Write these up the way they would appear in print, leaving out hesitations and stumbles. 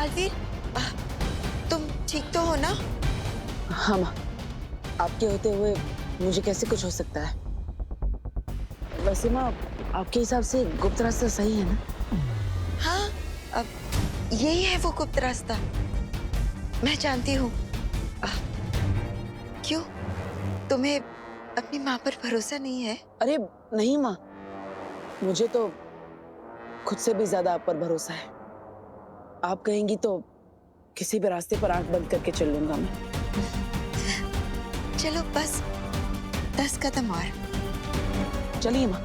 बालवीर, तुम ठीक तो हो ना? हाँ माँ, आपके होते हुए मुझे कैसे कुछ हो सकता है? वैसे माँ, आपके हिसाब से गुप्त रास्ता सही है ना? हाँ, अब यही है वो गुप्त रास्ता। मैं जानती हूँ। क्यों? तुम्हें अपनी माँ पर भरोसा नहीं है? अरे नहीं माँ, मुझे तो खुद से भी ज्यादा आप पर भरोसा है। आप कहेंगी तो किसी भी रास्ते पर आंख बंद करके चल लूंगा मैं। चलो बस 10 कदम और। चलिए माँ।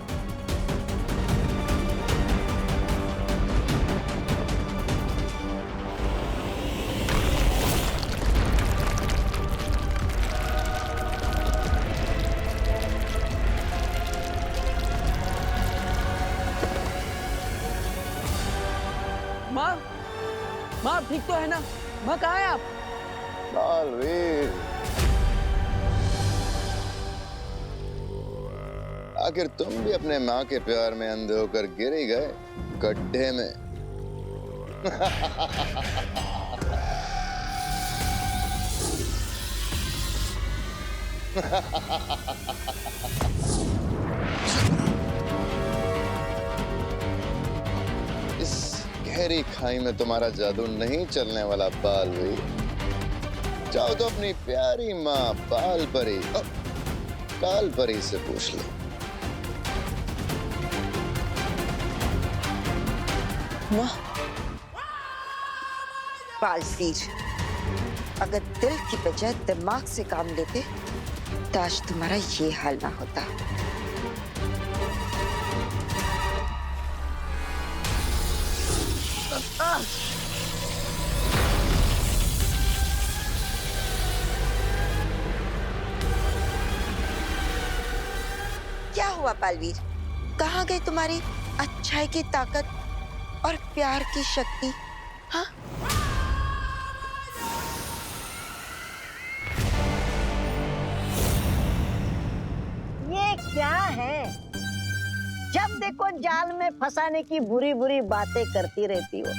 माँ, माँ ठीक तो है ना? माँ कहाँ है आप? बालवीर, आखिर तुम भी अपने माँ के प्यार में अंधे होकर गिर ही गए गड्ढे में। इस गहरी खाई में तुम्हारा जादू नहीं चलने वाला बालवीर। जाओ तो अपनी प्यारी माँ बाल परी काल परी से पूछ लो। माँ, बालवीर, अगर दिल की बजाय दिमाग से काम लेते तो आज तुम्हारा ये हाल ना होता। क्या हुआ बालवीर? कहाँ गई तुम्हारी अच्छाई की ताकत और प्यार की शक्ति? हाँ? ये क्या है? जब देखो जाल में फंसाने की बुरी बुरी बातें करती रहती हो।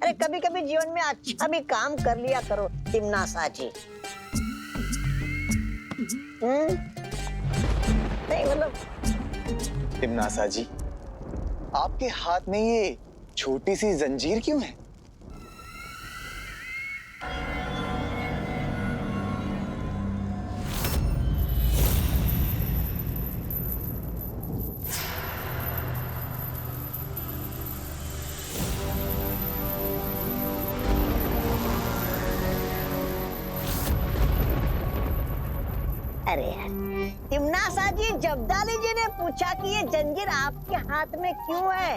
अरे कभी कभी जीवन में अच्छा भी काम कर लिया करो तिमनासा जी। नहीं मतलब तिमनासा जी, आपके हाथ में ये छोटी सी जंजीर क्यों है? अरे यार, तिमनासा जी, जब्दाली जी ने पूछा कि ये जंजीर आपके हाथ में क्यों है?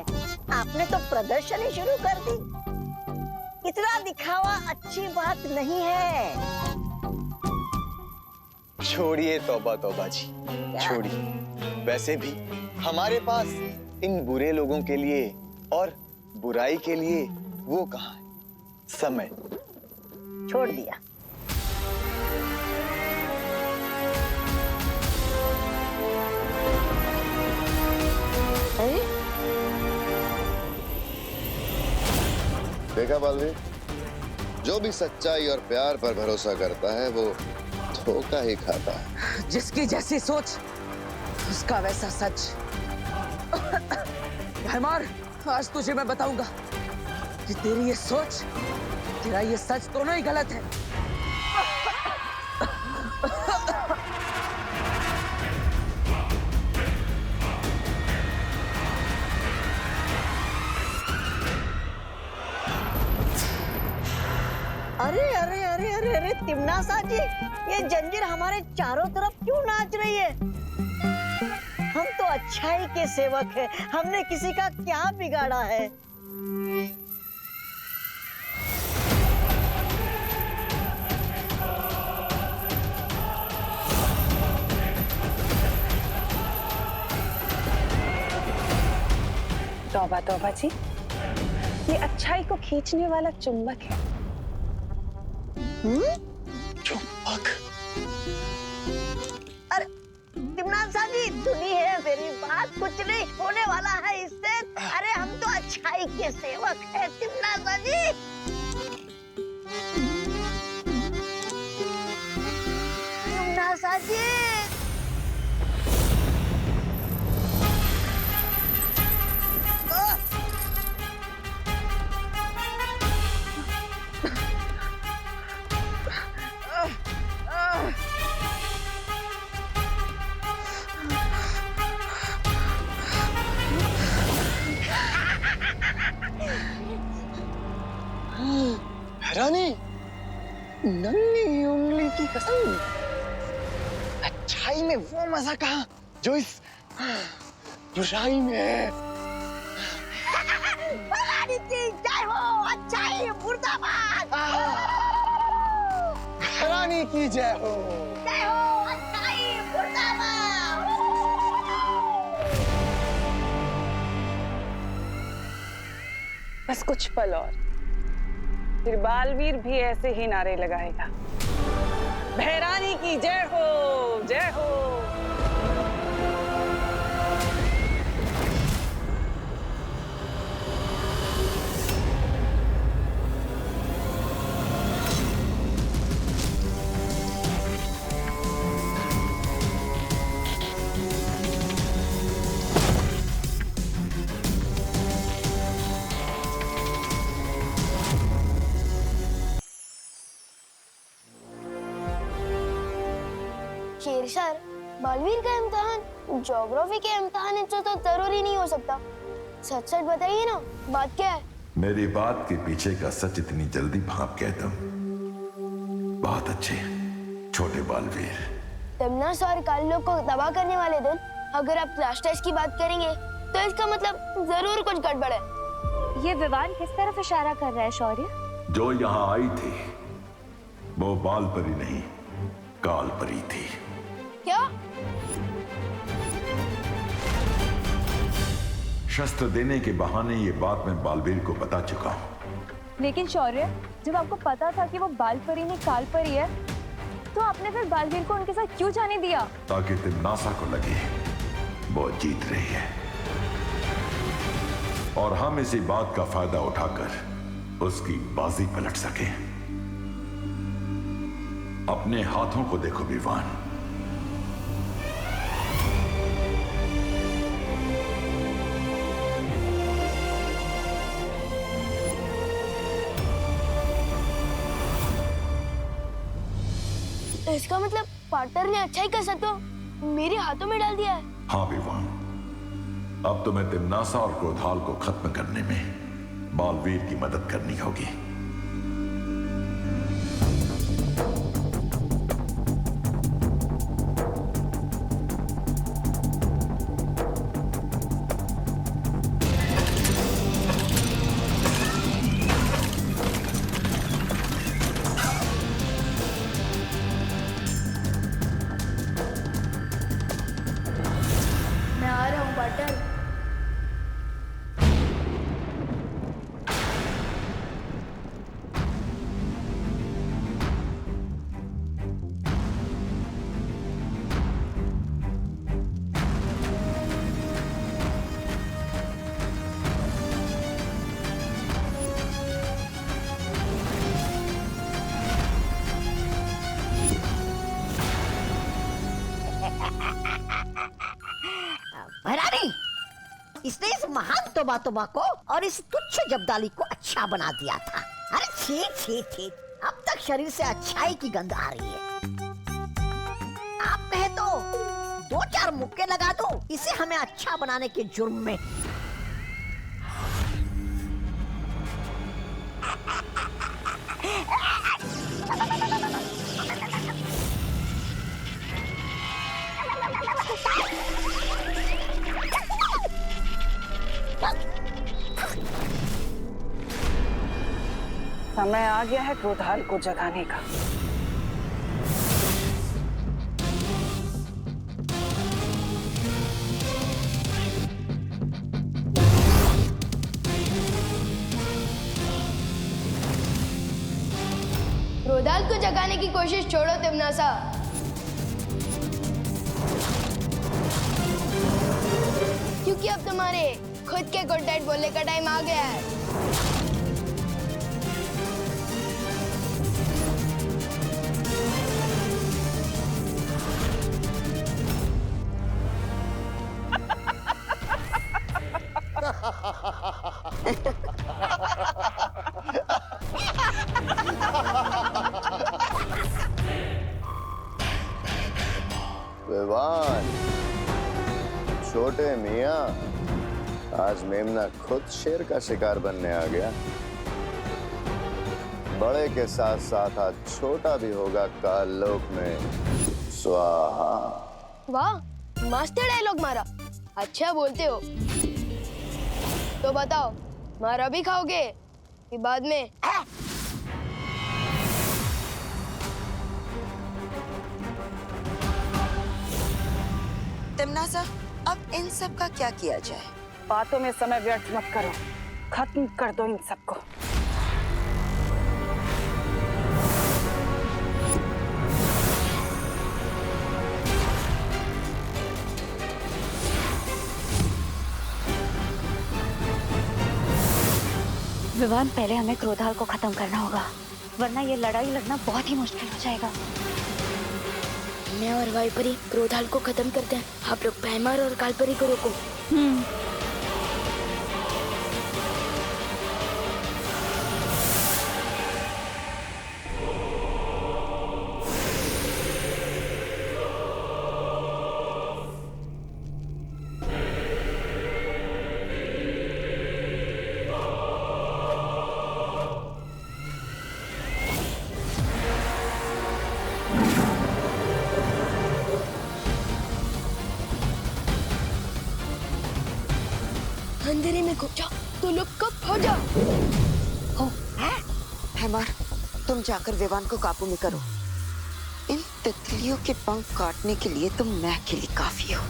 आपने तो प्रदर्शन ही शुरू कर दी। इतना दिखावा अच्छी बात नहीं है। छोड़िए तौबा तौबा जी, छोड़िए। वैसे भी हमारे पास इन बुरे लोगों के लिए और बुराई के लिए वो कहाँ है समय। छोड़ दिया। देखा बालवीर, जो भी सच्चाई और प्यार पर भरोसा करता है वो धोखा ही खाता है। जिसकी जैसी सोच उसका वैसा सच। भरमार, आज तुझे मैं बताऊंगा कि तेरी ये सोच, तेरा ये सच दोनों ही गलत है। अरे अरे अरे अरे अरे तिमनासा जी, ये जंजीर हमारे चारों तरफ क्यों नाच रही है? हम तो अच्छाई के सेवक हैं, हमने किसी का क्या बिगाड़ा है? तौबा तौबा जी, ये अच्छाई को खींचने वाला चुंबक है। चुंबक? अरे तिमनासा जी, सुनिए मेरी बात, कुछ नहीं होने वाला है इससे। अरे हम तो अच्छाई के सेवक हैं तिमनासा जी। तिमनासा जी रानी, नन्ही उंगली की कसम, अच्छाई में वो मजा कहाँ जो इस बुराई में है। भवानी की जय हो, अच्छाई मुर्दाबाद। रानी की जय हो। जय हो, अच्छाई मुर्दाबाद। बस कुछ पल और, फिर बालवीर भी ऐसे ही नारे लगाएगा, भैरानी की जय हो, जय हो। शेर सर, बालवीर का इम्तिहान ज्योग्राफी के इम्तिहान से तो जरूरी नहीं हो सकता। सच सच बताइए ना, बात क्या है? मेरी बात के पीछे का सच इतनी जल्दी भाप गए तुम? बहुत अच्छे छोटे बालवीर। तिमनासा और कालिलोक को तबाह करने वाले दिन अगर आप क्लास टेस्ट की बात करेंगे तो इसका मतलब जरूर कुछ गड़बड़ है। ये विवान किस तरफ इशारा कर रहा है शौर्य? जो यहाँ आई थी वो बाल परी नहीं, काल परी थी। क्या? शस्त्र देने के बहाने ये बात मैं बालवीर को बता चुका हूँ। लेकिन शौर्य, जब आपको पता था कि वो बाल परी नहीं काल परी है, तो आपने फिर बालवीर को उनके साथ क्यों जाने दिया? ताकि तिमनासा को लगे वो जीत रही है और हम इसी बात का फायदा उठाकर उसकी बाजी पलट सके। अपने हाथों को देखो विवान। इसका मतलब पार्टनर ने अच्छाई का सत्व मेरे हाथों में डाल दिया है। हाँ विवान, अब तुम्हें तिमनासा और क्रोधाल को खत्म करने में बालवीर की मदद करनी होगी। मैं आ रहा हूँ पार्टनर। भैरानी, इसने इस महान तोबा को और इस तुच्छ जब्दाली को अच्छा बना दिया था। अरे छी छी छी, अब तक शरीर से अच्छाई की गंध आ रही है। आप कहे तो 2-4 मुक्के लगा दो इसे हमें अच्छा बनाने के जुर्म में। समय आ गया है क्रोधाल को जगाने का। क्रोधाल को जगाने की कोशिश छोड़ो तिमनासा। क्योंकि अब तुम्हारे खुद के गुड नाइट बोलने का टाइम आ गया है। विवान, छोटे मियाँ, आज मेमना खुद शेर का शिकार बनने आ गया। बड़े के साथ साथ आज छोटा भी होगा काल लोक में। स्वाहा। वाह, मस्त डायलॉग मारा। अच्छा बोलते हो। तो बताओ, मारा भी खाओगे कि बाद में? तिमनासा, अब इन सब का क्या किया जाए? बातों में समय व्यर्थ मत करो, खत्म कर दो इन सबको। विवान, पहले हमें क्रोधाल को खत्म करना होगा, वरना ये लड़ाई लड़ना बहुत ही मुश्किल हो जाएगा। मैं और वाइपरी क्रोधाल को खत्म करते हैं, आप लोग पैमार और कालपरी को रोको। अंधेरे में घुस जाओ तो लोग कब हो जाओ। हैमार, तुम जाकर विवान को काबू में करो। इन तितलियों के पंख काटने के लिए तुम मैं अकेली काफी हो।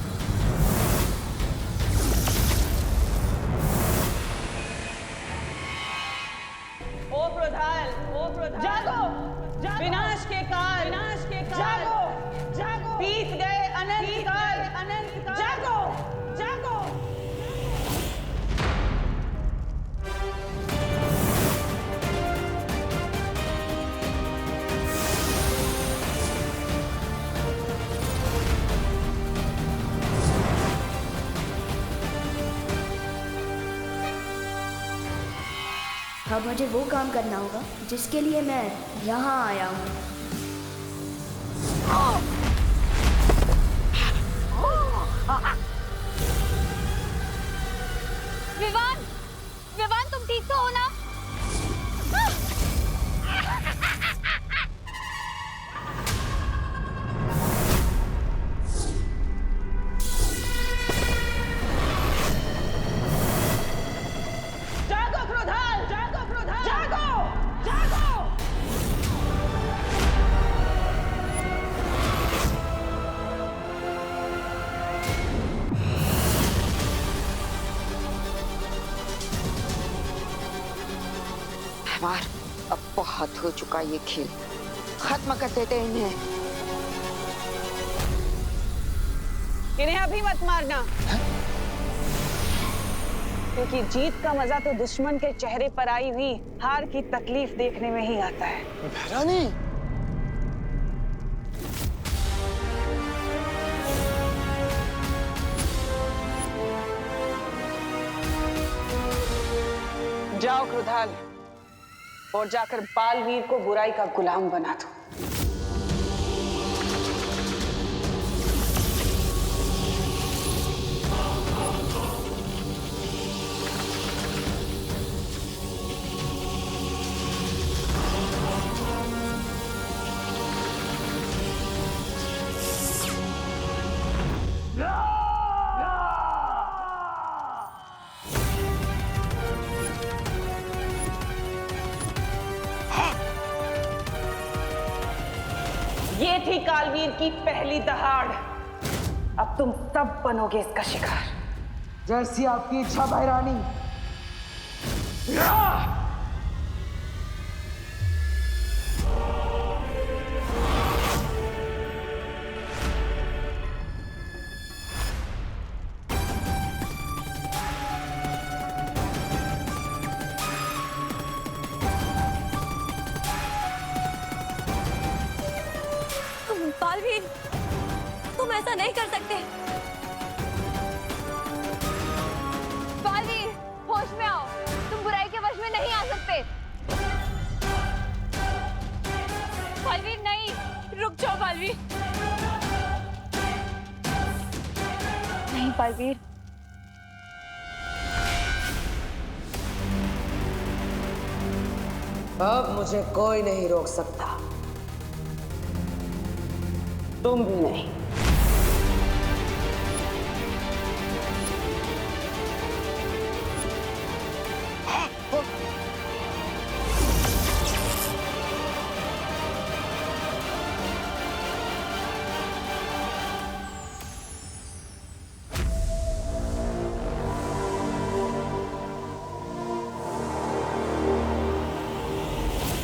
ओ क्रोधाल, जागो, विनाश के काल, जागो, बीत गए अनंत काल, जागो, जागो। अब मुझे वो काम करना होगा जिसके लिए मैं यहाँ आया हूँ। विवान, विवान, तुम ठीक तो हो ना? जागो क्रोधाल, जागो, जागो। हैमार, अब बहुत हो चुका ये खेल, खत्म कर देते हैं इन्हें। इन्हें अभी मत मारना, क्योंकि जीत का मजा तो दुश्मन के चेहरे पर आई हुई हार की तकलीफ देखने में ही आता है। भैरानी, जाओ क्रोधाल, और जाकर बालवीर को बुराई का गुलाम बना दो। ये थी कालवीर की पहली दहाड़। अब तुम सब बनोगे इसका शिकार। जैसी आपकी इच्छा भैरानी। ऐसा नहीं कर सकते। बालवीर, होश में आओ, तुम बुराई के वश में नहीं आ सकते। बालवीर नहीं, रुक जाओ बालवीर। नहीं बालवीर, अब मुझे कोई नहीं रोक सकता, तुम भी नहीं।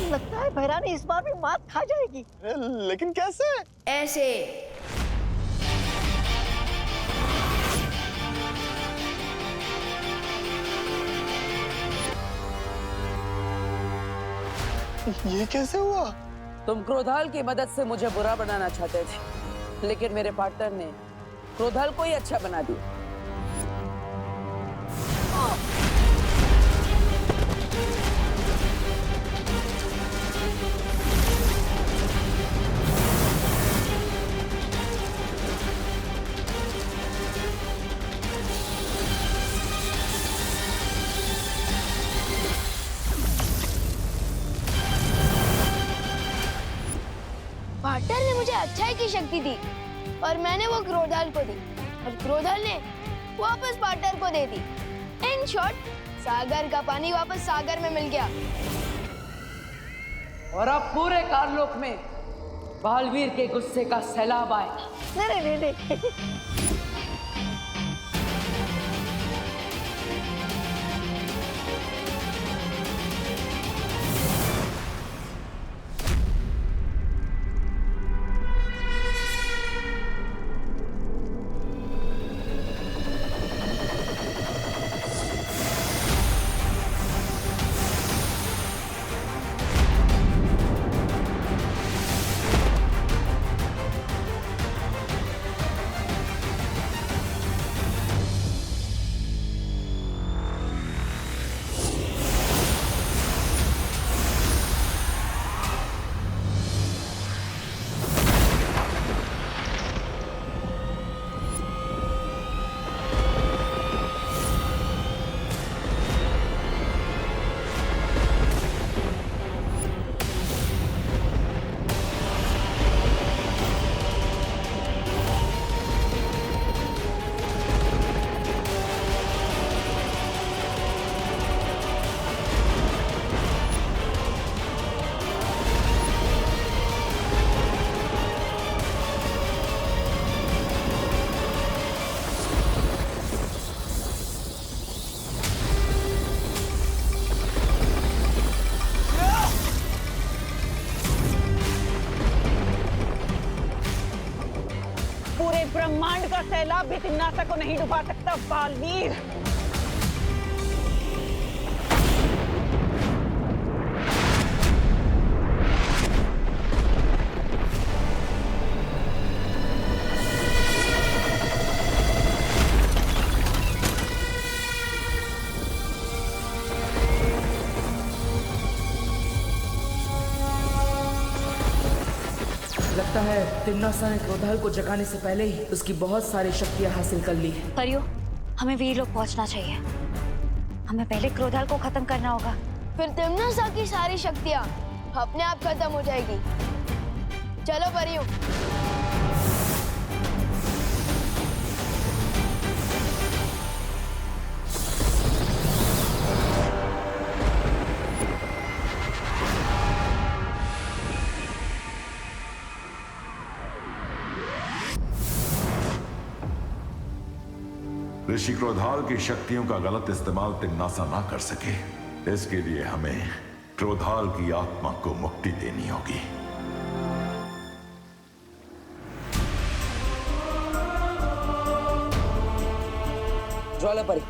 लगता है भैरानी इस बार भी मात खा जाएगी। लेकिन कैसे? ऐसे। ये कैसे हुआ? तुम क्रोधाल की मदद से मुझे बुरा बनाना चाहते थे, लेकिन मेरे पार्टनर ने क्रोधाल को ही अच्छा बना दिया। पार्टनर ने मुझे अच्छाई की शक्ति दी और मैंने वो क्रोधाल को दी और क्रोधाल ने वापस पार्टनर को दे दी। इन शॉर्ट, सागर का पानी वापस सागर में मिल गया। और अब पूरे कारलोक में बालवीर के गुस्से का सैलाब आएगा। नहीं नहीं नहीं। ब्रह्मांड का सैलाब भी तिम्नासा को नहीं डुबा सकता बालवीर। लगता है तिम्नासा ने क्रोधाल को जगाने से पहले ही उसकी बहुत सारी शक्तियां हासिल कर ली है। परियो, हमें वीर लोग पहुंचना चाहिए। हमें पहले क्रोधाल को खत्म करना होगा। फिर तिम्नासा की सारी शक्तियाँ अपने आप खत्म हो जाएगी। चलो परियों। ऋषि क्रोधाल की शक्तियों का गलत इस्तेमाल तिम्नासा ना कर सके, इसके लिए हमें क्रोधाल की आत्मा को मुक्ति देनी होगी। ज्वालापरी,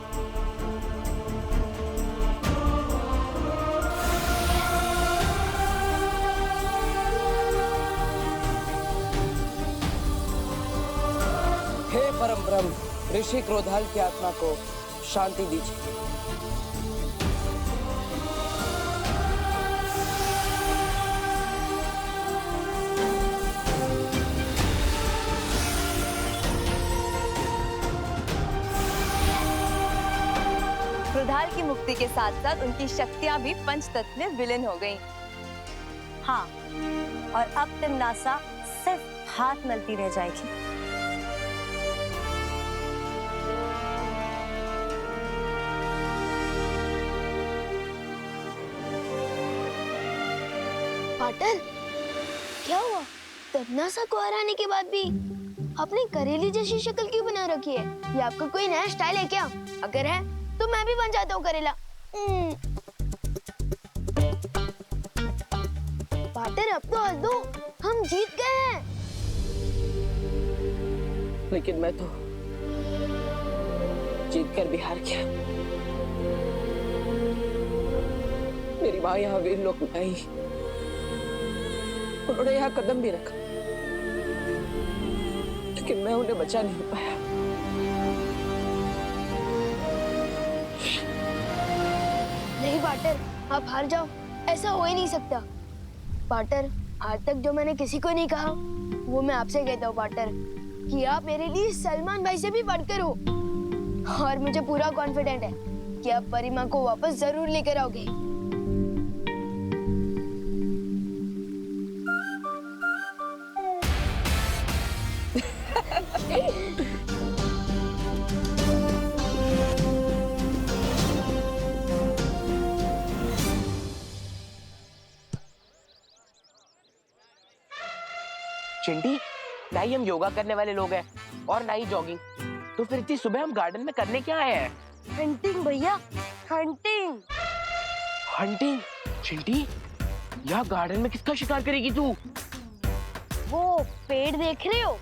परम ब्रह्म ऋषि क्रोधाल की आत्मा को शांति दीजिए। क्रोधाल की मुक्ति के साथ साथ उनकी शक्तियां भी पंचतत्व में विलीन हो गईं। हाँ, और अब तिमनासा सिर्फ हाथ मलती रह जाएगी। पाटर, क्या हुआ? तमन्नासा को हराने के बाद भी आपने करेली जैसी शक्ल क्यों बना रखी है? ये आपका कोई नया स्टाइल है क्या? अगर है तो मैं भी बन जाता हूँ करेला। पाटर, अब तो हंस दो, हम जीत गए हैं। लेकिन मैं तो जीत कर भी हार गया। मेरी माँ यहाँ वीर लोक में आई, उन्होंने यहाँ कदम भी रखा, लेकिन मैं उन्हें बचा नहीं पाया। नहीं पाटर, आप हार जाओ, ऐसा हो ही नहीं सकता। पाटर, आज तक जो मैंने किसी को नहीं कहा वो मैं आपसे कहता हूँ पाटर, कि आप मेरे लिए सलमान भाई से भी बढ़कर हो। और मुझे पूरा कॉन्फिडेंट है कि आप परिमा को वापस जरूर लेकर आओगे। चिंटी, ना ही हम योगा करने वाले लोग हैं और ना ही जॉगिंग, तो फिर इतनी सुबह हम गार्डन में करने क्या आए हैं? हंटिंग भैया, हंटिंग। हंटिंग? चिंटी, यहाँ गार्डन में किसका शिकार करेगी तू? वो पेड़ देख रहे हो?